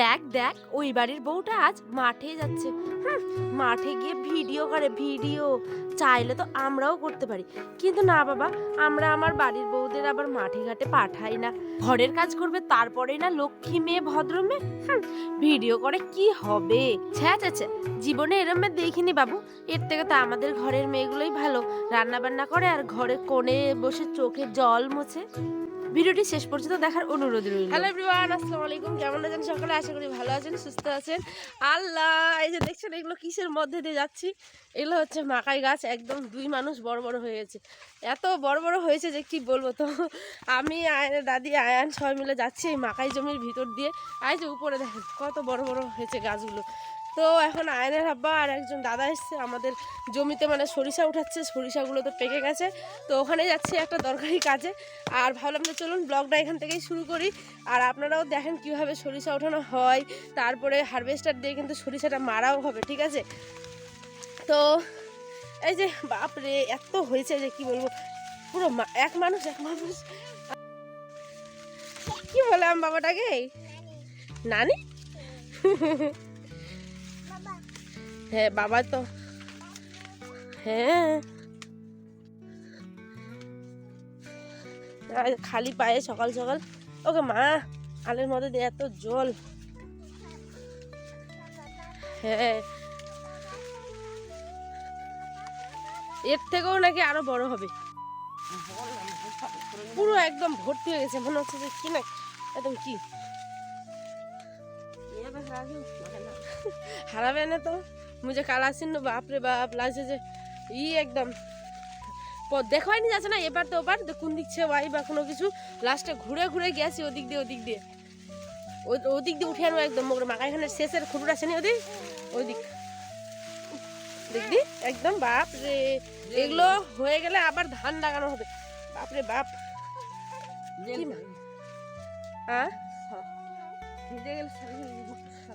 দেখ দেখ ওই বাড়ির বউটা আজ মাঠে যাচ্ছে। মাঠে গিয়ে ভিডিও করে, ভিডিও চাইলে তো আমরাও করতে পারি, কিন্তু না বাবা, আমরা আমার বাড়ির বউদের আবার মাঠে ঘাটে পাঠাই না। ঘরের কাজ করবে তারপরেই না লক্ষ্মী মেয়ে ভদ্র মেয়ে। ভিডিও করে কি হবে? ছ্যা ছ্যা ছ্যা, জীবনে এরম মেয়ে দেখিনি বাবু। এর থেকে তো আমাদের ঘরের মেয়েগুলোই ভালো, রান্না বান্না করে আর ঘরে কোণে বসে চোখে জল মোছে। ভিডিওটি শেষ পর্যন্ত দেখার অনুরোধ রইল। হ্যালো এভরিওয়ান, আসসালামু আলাইকুম। কেমন আছেন সকলে? আশা করি ভালো আছেন, সুস্থ আছেন। আল্লাহ, এই যে দেখছেন এগুলো কিসের মধ্যে দিয়ে যাচ্ছি? এগুলো হচ্ছে মাকাই গাছ, একদম দুই মানুষ বড় বড় হয়ে গেছে। এত বড় বড় হয়েছে যে কি বলবো। তো আমি আয়নের দাদি আয়ান সবাই মিলে যাচ্ছি এই মাকাই জমির ভিতর দিয়ে। এই যে উপরে দেখেন কত বড় বড় হয়েছে গাছগুলো। তো এখন আয়নের আব্বা আর একজন দাদা এসছে আমাদের জমিতে, মানে সরিষা উঠাচ্ছে, সরিষাগুলো তো পেকে গেছে। তো ওখানে যাচ্ছি একটা দরকারি কাজে। আর ভাবলাম যে চলুন ব্লগটা এখান থেকেই শুরু করি, আর আপনারাও দেখেন কীভাবে সরিষা ওঠানো হয়। তারপরে হারভেস্টার দিয়ে কিন্তু সরিষাটা মারাও হবে, ঠিক আছে? তো এই যে বাপরে এত হয়েছে যে কি বলবো, পুরো এক মানুষ কি বললাম বাবাটাকে, নানি। হ্যাঁ বাবা তো, হ্যাঁ খালি পায়ে সকাল সকাল। ওকে মা, আলের মধ্যে দিয়ে এত জল। হ্যাঁ, এর থেকেও নাকি আরো বড় হবে, পুরো একদম ভর্তি হয়ে গেছে। মনে হচ্ছে যে কি না একদম কি হারাবে না তো। মুঝে কাল আসিন বাপরে বাপ লাগছে যে একদম দেখাইনি যাচ্ছে না এবার তো ওবার কোন দিক ছেওয়াই বা কোনো কিছু। লাস্টে ঘুরে ঘুরে গেছি ওদিক দিয়ে ওদিক দিয়ে উঠে আনবো একদম মাকাইখানের শেষের খুঁটুটা আছে নি ওদিক দেখবি একদম। বাপ রে, এগুলো হয়ে গেলে আবার ধান লাগানো হবে। বাপরে বাপ,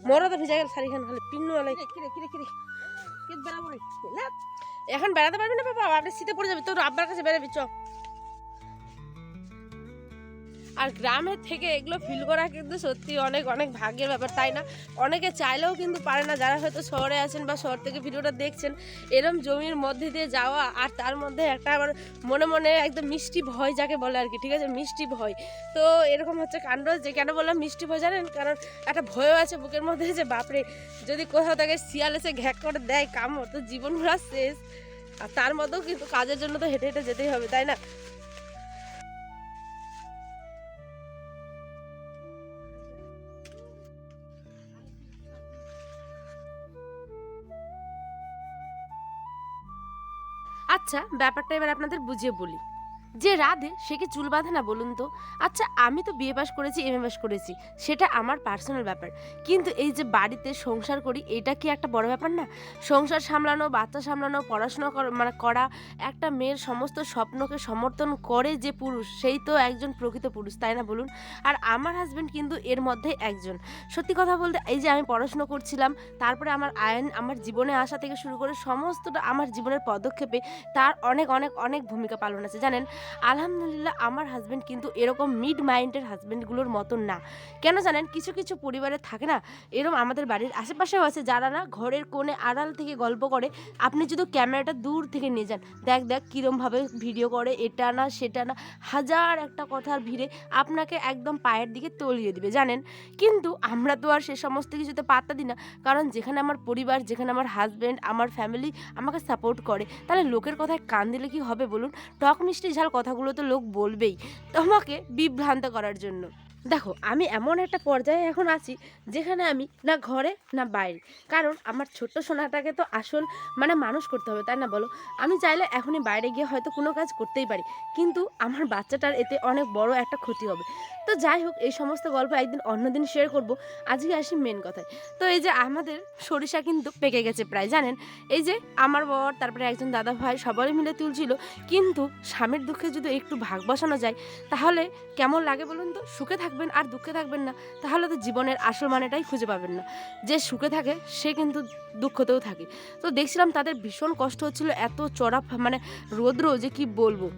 মোরা তো ভিজা গেল শাড়ি খান, খালি পিন্নু এখন বেড়াতে পারবি না বাবা, আপনি শীতে পড়ে যাবে, তোর আব্বার কাছে বেরোবি চ। আর গ্রামের থেকে এগুলো ফিল করা কিন্তু সত্যি অনেক অনেক ভাগ্যের ব্যাপার, তাই না? অনেকে চাইলেও কিন্তু পারে না, যারা হয়তো শহরে আছেন বা শহর থেকে ভিডিওটা দেখছেন। এরম জমির মধ্যে দিয়ে যাওয়া, আর তার মধ্যে একটা আবার মনে মনে একদম মিষ্টি ভয় যাকে বলে আর কি, ঠিক আছে? মিষ্টি ভয়। তো এরকম হচ্ছে কাণ্ড। যে কেন বললাম মিষ্টি ভয় জানেন? কারণ একটা ভয়ও আছে বুকের মধ্যে যে বাপরে যদি কোথাও তাকে শিয়াল এসে ঘ্যাক করে দেয় কামড়, তো জীবন পুরা শেষ। আর তার মধ্যেও কিন্তু কাজের জন্য তো হেঁটে হেঁটে যেতেই হবে, তাই না? আচ্ছা, ব্যাপারটা এবার আপনাদের বুঝিয়ে বলি। যে রাধে সে কি চুল বাঁধে না বলুন তো? আচ্ছা, আমি তো বিয়ে পাশ করেছি, এমএ পাশ করেছি, সেটা আমার পার্সোনাল ব্যাপার। কিন্তু এই যে বাড়িতে সংসার করি, এটা কি একটা বড় ব্যাপার না? সংসার সামলানো, বাচ্চা সামলানো, পড়াশোনা মানে করা, একটা মেয়ের সমস্ত স্বপ্নকে সমর্থন করে যে পুরুষ, সেই তো একজন প্রকৃত পুরুষ, তাই না বলুন? আর আমার হাজবেন্ড কিন্তু এর মধ্যে একজন। সত্যি কথা বলতে, এই যে আমি পড়াশোনা করছিলাম, তারপরে আমার আয়ন আমার জীবনে আসা থেকে শুরু করে সমস্তটা আমার জীবনের পদক্ষেপে তার অনেক অনেক অনেক ভূমিকা পালন আছে, জানেন? আলহামদুলিল্লাহ, আমার হাজব্যান্ড কিন্তু এরকম মিড মাইন্ডের হাজব্যান্ডগুলোর মতন না। কেন জানেন? কিছু কিছু পরিবারে থাকে না, এরকম আমাদের বাড়ির আশেপাশেও আছে, যারা না ঘরের কোণে আড়াল থেকে গল্প করে। আপনি যদি ক্যামেরাটা দূর থেকে নিয়ে যান, দেখ দেখ কীরমভাবে ভিডিও করে, এটা না সেটা না, হাজার একটা কথার ভিড়ে আপনাকে একদম পায়ের দিকে তলিয়ে দিবে, জানেন? কিন্তু আমরা তো আর সে সমস্ত কিছুতে পাত্তা দিই না। কারণ যেখানে আমার পরিবার, যেখানে আমার হাজব্যান্ড, আমার ফ্যামিলি আমাকে সাপোর্ট করে, তাহলে লোকের কথায় কান দিলে কি হবে বলুন? টক মিষ্টি ঝাল কথাগুলো তো লোক বলবেই তোমাকে বিভ্রান্ত করার জন্য। দেখো, আমি এমন একটা পর্যায়ে এখন আছি যেখানে আমি না ঘরে না বাইরে, কারণ আমার ছোট্ট সোনাটাকে তো আসল মানে মানুষ করতে হবে, তাই না বলো? আমি চাইলে এখনই বাইরে গিয়ে হয়তো কোনো কাজ করতেই পারি, কিন্তু আমার বাচ্চাটার এতে অনেক বড় একটা ক্ষতি হবে। তো যাই হোক, এই সমস্ত গল্প একদিন অন্যদিন শেয়ার করব। আজকে আসি মেন কথায়। তো এই যে আমাদের সরিষা কিন্তু পেকে গেছে প্রায়, জানেন? এই যে আমার বর, তারপরে একজন দাদা ভাই সবাই মিলে তুলছিল। কিন্তু স্বামীর দুঃখে যদি একটু ভাগ বসানো যায়, তাহলে কেমন লাগে বলুন তো? সুখে থাকবেন আর দুঃখে থাকবেন না, তাহলে তো জীবনের আসল মানেটাই খুঁজে পাবেন না। যে সুখে থাকে সে কিন্তু দুঃখতেও থাকে। তো দেখছিলাম তাদের ভীষণ কষ্ট হচ্ছিল, এত চড়া মানে রৌদ্র যে কি বলবো।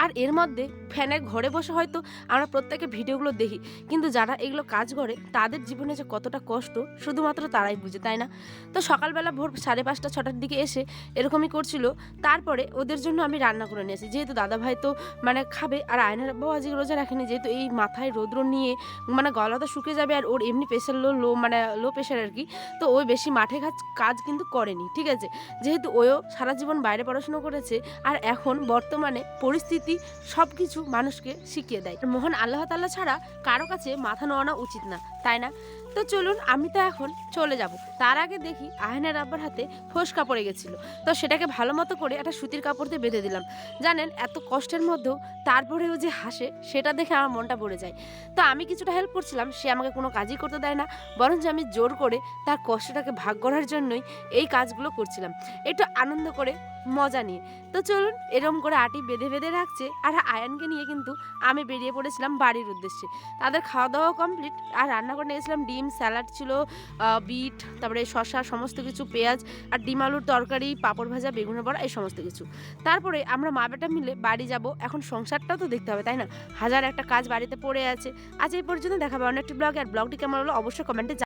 আর এর মধ্যে ফ্যানের ঘরে বসে হয়তো আমরা প্রত্যেকে ভিডিওগুলো দেখি, কিন্তু যারা এগুলো কাজ করে তাদের জীবনে যে কতটা কষ্ট শুধুমাত্র তারাই বুঝে, তাই না? তো সকালবেলা ভোর 5:30 6টার দিকে এসে এরকমই করছিল। তারপরে ওদের জন্য আমি রান্না করে নিয়েছি, যেহেতু দাদাভাই তো মানে খাবে, আর আয়নার আব্বাও আজকে রোজা রাখেনি, যেহেতু এই মাথায় রৌদ্র নিয়ে মানে গলা তো শুকিয়ে যাবে, আর ওর এমনি প্রেশার মানে লো প্রেশার আর কি। তো ওই বেশি মাঠে কাজ কিন্তু করেনি, ঠিক আছে, যেহেতু ওও সারা জীবন বাইরে পড়াশুনো করেছে। আর এখন বর্তমানে পরিস্থিতি সব কিছু মানুষকে শিখিয়ে দেয়, মহান আল্লাহ তাআলা ছাড়া কারো কাছে মাথা নোয়ানো উচিত না, তাই না? তো চলুন, আমি তো এখন চলে যাব। তার আগে দেখি আয়নার আব্বার হাতে ফোসকা পড়ে গেছিল, তো সেটাকে ভালো মতো করে একটা সুতির কাপড় দিয়ে বেঁধে দিলাম। জানেন, এত কষ্টের মধ্যেও তারপরেও যে হাসে, সেটা দেখে আমার মনটা ভরে যায়। তো আমি কিছুটা হেল্প করছিলাম, সে আমাকে কোনো কাজই করতে দেয় না, বরঞ্চ আমি জোর করে তার কষ্টটাকে ভাগ করার জন্যই এই কাজগুলো করছিলাম, একটু আনন্দ করে, মজা নিয়ে। তো চলুন, এরম করে আটি বেঁধে বেঁধে রাখছে, আর আয়ানকে নিয়ে কিন্তু আমি বেরিয়ে পড়েছিলাম বাড়ির উদ্দেশ্যে। তাদের খাওয়া দাওয়া কমপ্লিট, আর রান্না করে নিয়েছিলাম ডিম, স্যালাড ছিল, বিট, তারপরে শসা, সমস্ত কিছু, পেঁয়াজ, আর ডিম আলুর তরকারি, পাঁপড় ভাজা, বেগুনের বড়া, এই সমস্ত কিছু। তারপরে আমরা মা বেটা মিলে বাড়ি যাব। এখন সংসারটাও তো দেখতে হবে, তাই না? হাজার একটা কাজ বাড়িতে পড়ে আছে। আজ এই পর্যন্ত, দেখাবে অন্য একটি ব্লগে। আর ব্লগটি কেমন হলো অবশ্যই কমেন্টে